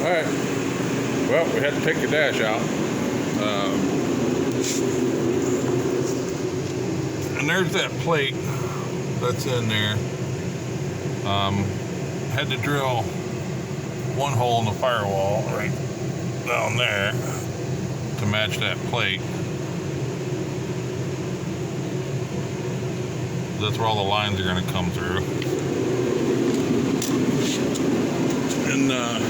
Alright, well, we had to take the dash out. And there's that plate that's in there. Had to drill one hole in the firewall right down there to match that plate. That's where all the lines are going to come through. And the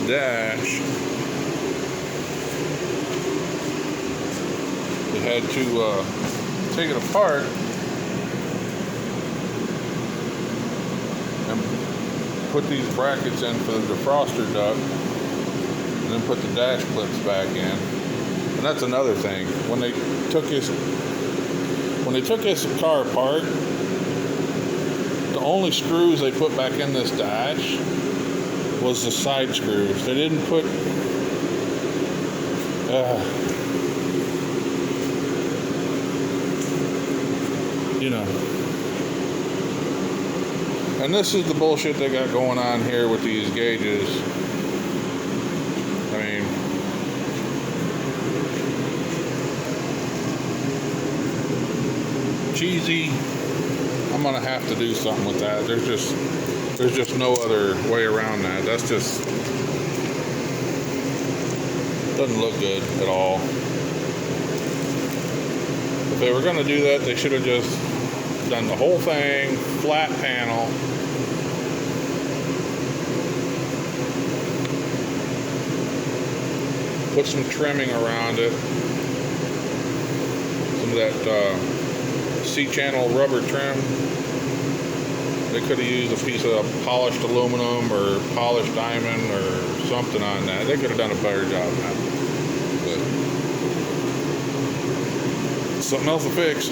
dash, we had to take it apart and put these brackets in for the defroster duct, and then put the dash clips back in. And that's another thing. When they took this car apart, the only screws they put back in this dash was the side screws. They didn't put and this is the bullshit they got going on here with these gauges. I mean, cheesy. I'm gonna have to do something with that. There's just no other way around that. That's just doesn't look good at all. If they were gonna do that, they should have just done the whole thing, flat panel. Put some trimming around it. Some of that C-channel rubber trim. They could have used a piece of polished aluminum or polished diamond or something on that. They could have done a better job of that. But something else to fix.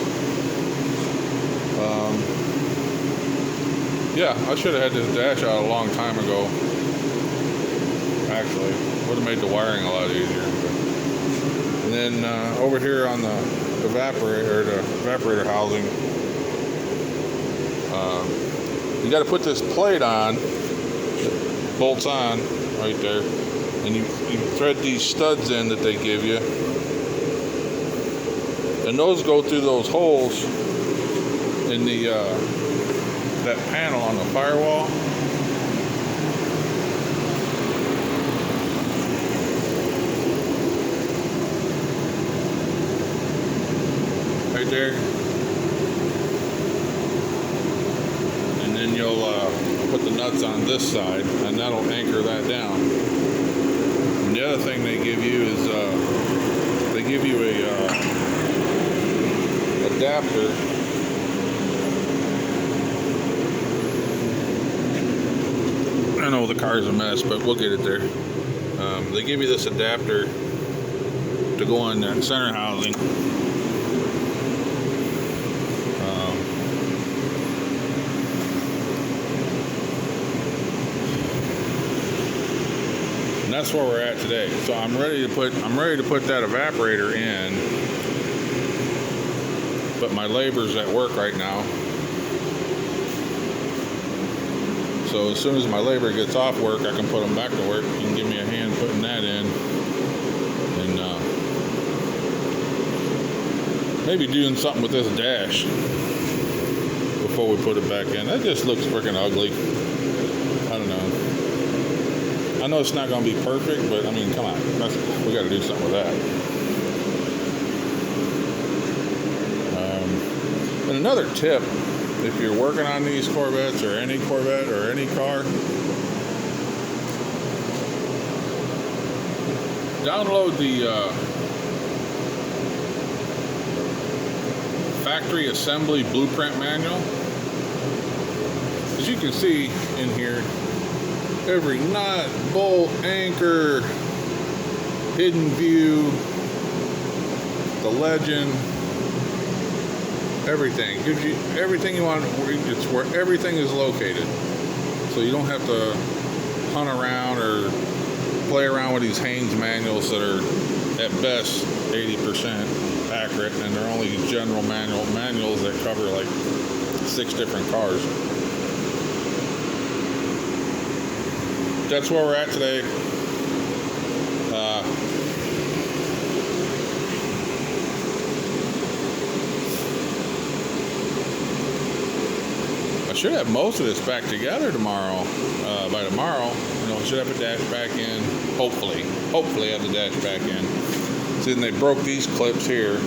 Yeah, I should have had this dash out a long time ago. Actually, would have made the wiring a lot easier. And then over here on the evaporator housing, you got to put this plate on, it bolts on right there, and you thread these studs in that they give you, and those go through those holes in the that panel on the firewall. Right there. And then you'll put the nuts on this side, and that'll anchor that down. And the other thing they give you is they give you a adapter. I know the car's a mess, but we'll get it there. They give you this adapter to go on that center housing. And that's where we're at today. So I'm ready to put that evaporator in, but my labor's at work right now. So as soon as my labor gets off work, I can put them back to work. You can give me a hand putting that in, and maybe doing something with this dash before we put it back in. That just looks freaking ugly. I don't know. I know it's not going to be perfect, but I mean, come on, we got to do something with that. And another tip. If you're working on these Corvettes or any Corvette or any car, download the factory assembly blueprint manual. As you can see in here, every nut, bolt, anchor, hidden view, the legend, everything gives you everything you want. It's where everything is located, so you don't have to hunt around or play around with these Haynes manuals that are at best 80% accurate, and they're only general manuals that cover like 6 different cars. that's where we're at today. I should have most of this back together tomorrow. By tomorrow, I should have a dash back in. Hopefully have the dash back in. See, then they broke these clips here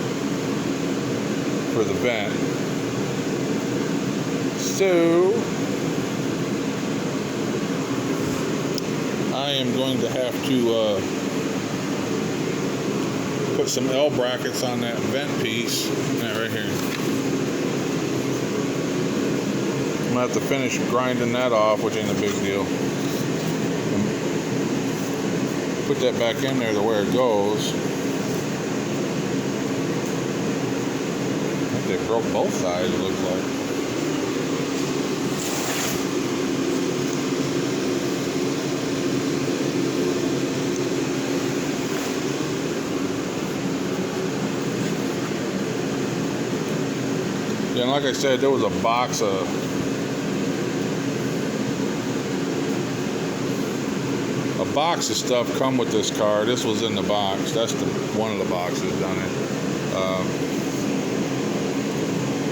for the vent. So I am going to have to put some L brackets on that vent piece. Yeah, right here. I'm gonna have to finish grinding that off, which ain't a big deal. Put that back in there to where it goes. I think they broke both sides, it looks like. Yeah, and like I said, there was a box of stuff come with this car. This was in the box. That's one of the boxes done it.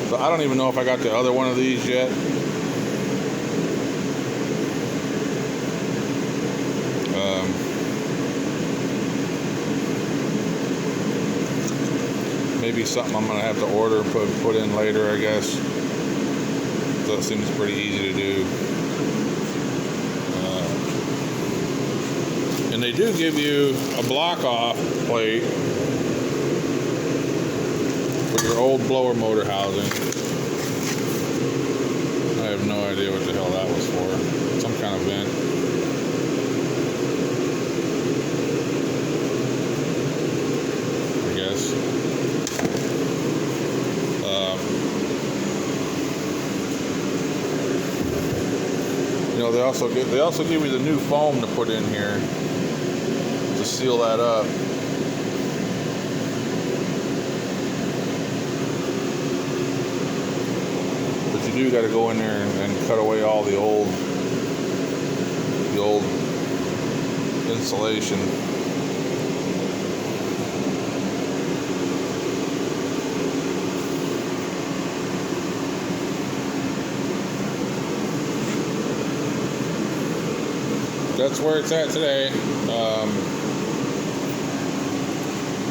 So I don't even know if I got the other one of these yet. Maybe something I'm gonna have to order and put in later, I guess. That seems pretty easy to do. And they do give you a block-off plate for your old blower motor housing. I have no idea what the hell that was for. Some kind of vent. I guess. They also give you the new foam to put in here to seal that up. But you do got to go in there and cut away all the old insulation. That's where it's at today.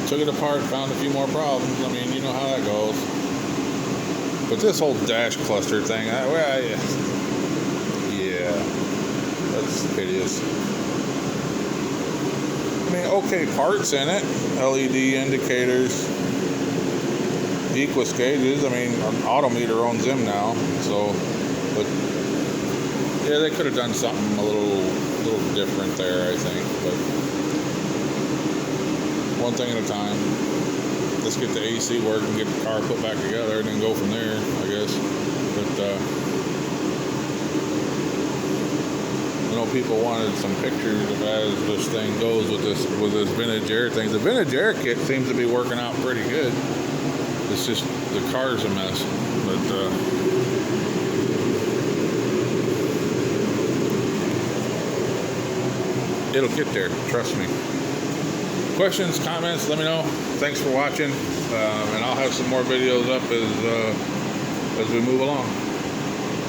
Took it apart, found a few more problems. I mean, you know how that goes. But this whole dash cluster thing, yeah, that's hideous. I mean, okay parts in it. LED indicators, Equus gauges. I mean, Autometer owns them now, so. But yeah, they could have done something a little different there, I think. But one thing at a time. Let's get the AC working, get the car put back together, and then go from there, I guess. But I know people wanted some pictures of as this thing goes with this vintage air thing. The vintage air kit seems to be working out pretty good. It's just the car's a mess. But it'll get there, trust me. Questions, comments, let me know. Thanks for watching, and I'll have some more videos up as we move along.